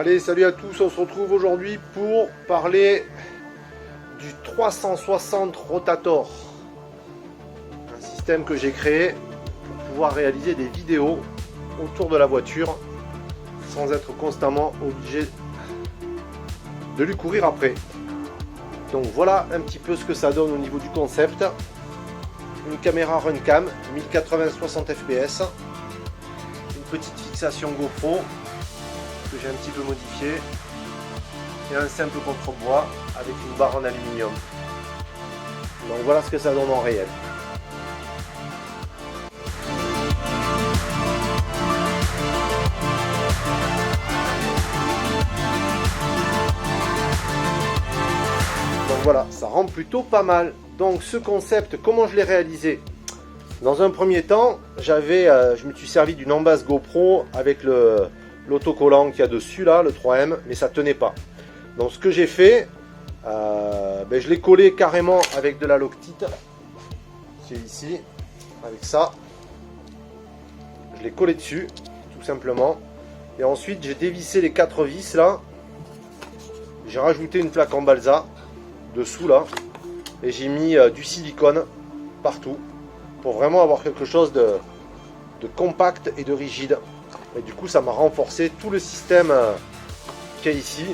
Allez, salut à tous, on se retrouve aujourd'hui pour parler du 360 Rotator. Un système que j'ai créé pour pouvoir réaliser des vidéos autour de la voiture sans être constamment obligé de lui courir après. Donc voilà un petit peu ce que ça donne au niveau du concept. Une caméra Runcam 1080-60 fps, une petite fixation GoPro que j'ai un petit peu modifié et un simple contre-bois avec une barre en aluminium. Donc voilà ce que ça donne en réel. Donc voilà, ça rend plutôt pas mal. Donc ce concept, comment je l'ai réalisé? Dans un premier temps, je me suis servi d'une embase GoPro avec l'autocollant qu'il y a dessus là, le 3M, mais ça tenait pas. Donc ce que j'ai fait, je l'ai collé carrément avec de la Loctite, qui est ici, avec ça. Je l'ai collé dessus, tout simplement. Et ensuite j'ai dévissé les 4 vis là. J'ai rajouté une plaque en balsa dessous là. Et j'ai mis du silicone partout pour vraiment avoir quelque chose de compact et de rigide. Et du coup ça m'a renforcé tout le système qui est ici.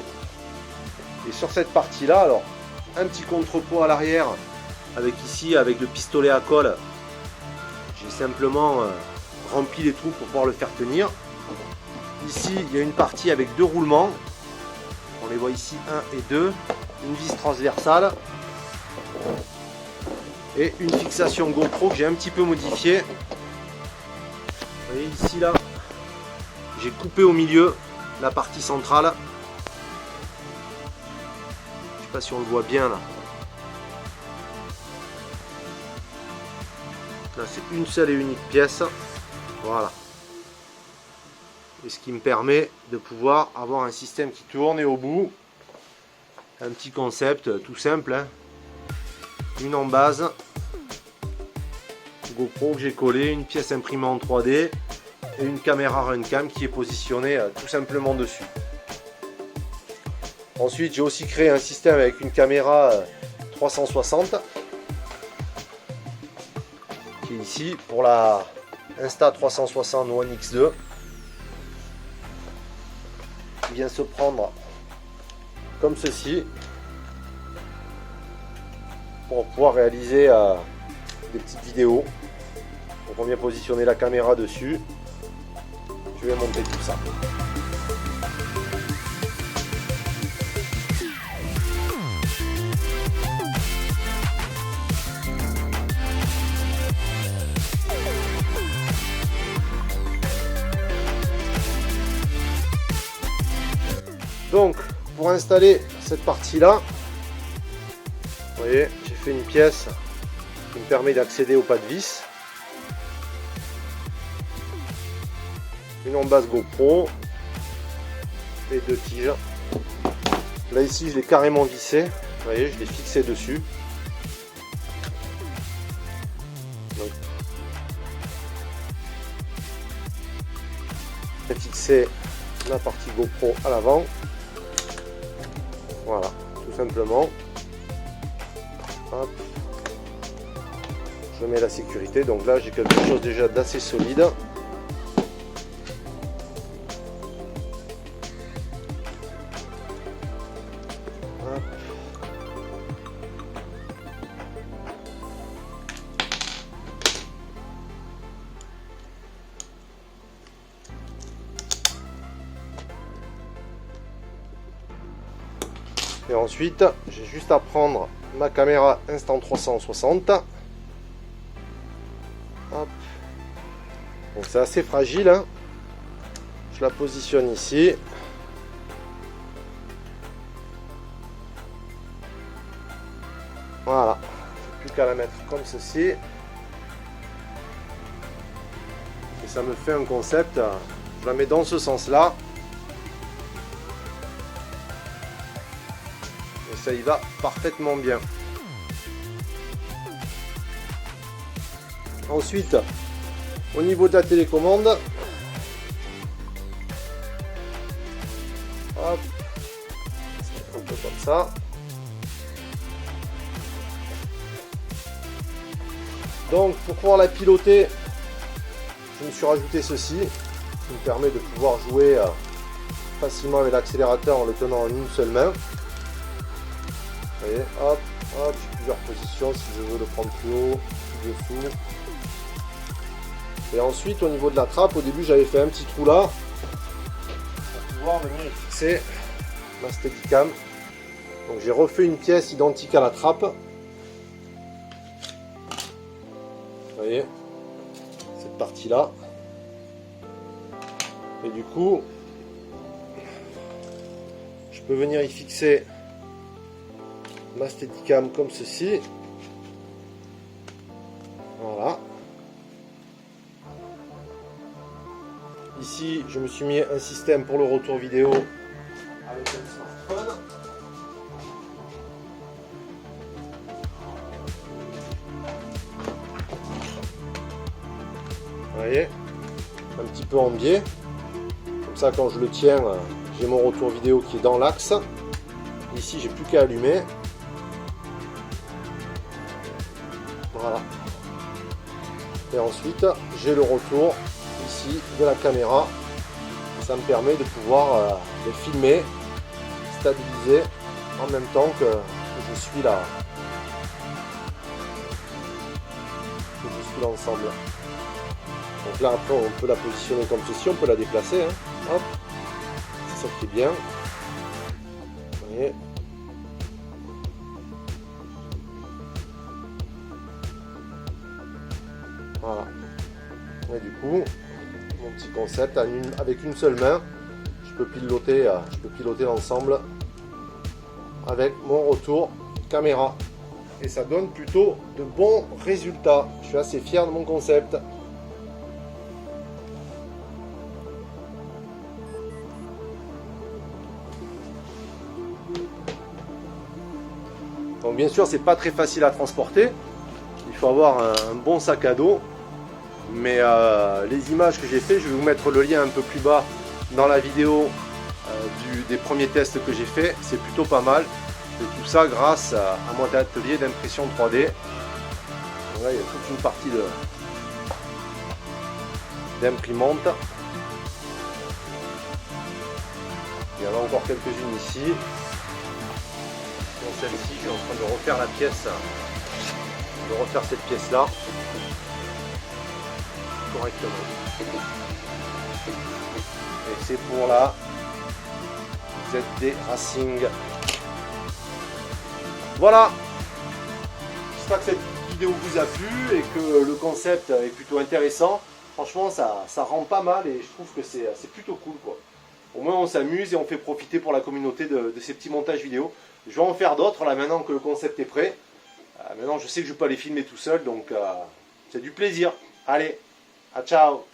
Et sur cette partie là, alors un petit contrepoids à l'arrière avec ici, avec le pistolet à colle, j'ai simplement rempli les trous pour pouvoir le faire tenir. Ici il y a une partie avec 2 roulements, on les voit ici 1 et 2, une vis transversale et une fixation GoPro que j'ai un petit peu modifiée. Vous voyez ici là, j'ai coupé au milieu la partie centrale. Je sais pas si on le voit bien là. Là c'est une seule et unique pièce. Voilà. Et ce qui me permet de pouvoir avoir un système qui tourne et au bout, un petit concept tout simple, hein. Une embase GoPro que j'ai collé, une pièce imprimée en 3D et une caméra Runcam qui est positionnée tout simplement dessus. Ensuite j'ai aussi créé un système avec une caméra 360 qui est ici pour la Insta360 One X2 qui vient se prendre comme ceci pour pouvoir réaliser des petites vidéos. Donc on vient positionner la caméra dessus. Je vais monter tout ça. Donc pour installer cette partie là, vous voyez, j'ai fait une pièce qui me permet d'accéder au pas de vis, une embase GoPro et 2 tiges. Là ici je l'ai carrément vissé, vous voyez, je l'ai fixé dessus. Donc, j'ai fixé la partie GoPro à l'avant. Voilà, tout simplement. Hop. Je mets la sécurité, donc là j'ai quelque chose déjà d'assez solide. Hop. Et ensuite j'ai juste à prendre ma caméra Insta360. Hop. Donc c'est assez fragile, hein. Je la positionne ici. Voilà, plus qu'à la mettre comme ceci. Et ça me fait un concept. Je la mets dans ce sens là. Et ça y va parfaitement bien. Ensuite, au niveau de la télécommande, ça. Donc pour pouvoir la piloter, je me suis rajouté ceci, qui me permet de pouvoir jouer facilement avec l'accélérateur en le tenant en une seule main. Vous voyez, hop, hop, j'ai plusieurs positions si je veux le prendre plus haut, plus dessous. Et ensuite au niveau de la trappe, au début j'avais fait un petit trou là pour pouvoir venir fixer ma Steadicam. Donc j'ai refait une pièce identique à la trappe. Vous voyez, cette partie là. Et du coup, je peux venir y fixer ma Steadicam comme ceci. Voilà. Ici, je me suis mis un système pour le retour vidéo avec un smartphone. Vous voyez, un petit peu en biais. Comme ça, quand je le tiens, j'ai mon retour vidéo qui est dans l'axe. Ici, j'ai plus qu'à allumer. Voilà. Et ensuite, j'ai le retour ici de la caméra. Ça me permet de pouvoir le filmer, stabiliser en même temps que je suis là. Que je suis l'ensemble. Donc là, après, on peut la positionner comme ceci, on peut la déplacer. Hein. Hop. C'est ça qui est bien. Vous voyez. Voilà. Et du coup, mon petit concept, avec une seule main, je peux piloter l'ensemble avec mon retour caméra. Et ça donne plutôt de bons résultats. Je suis assez fier de mon concept. Donc bien sûr, c'est pas très facile à transporter. Il faut avoir un bon sac à dos. Mais les images que j'ai fait, je vais vous mettre le lien un peu plus bas dans la vidéo des premiers tests que j'ai fait. C'est plutôt pas mal. Et tout ça grâce à mon atelier d'impression 3D. Donc là, il y a toute une partie d'imprimante. Il y en a encore quelques-unes ici. Dans celle-ci, je suis en train de refaire la pièce, de refaire cette pièce-là correctement. Et c'est pour la ZD Racing. Voilà. J'espère que cette vidéo vous a plu et que le concept est plutôt intéressant. Franchement, ça rend pas mal et je trouve que c'est plutôt cool, quoi. Au moins, on s'amuse et on fait profiter pour la communauté de ces petits montages vidéo. Je vais en faire d'autres là maintenant que le concept est prêt. Maintenant, je sais que je peux les filmer tout seul, donc c'est du plaisir. Allez, à ciao!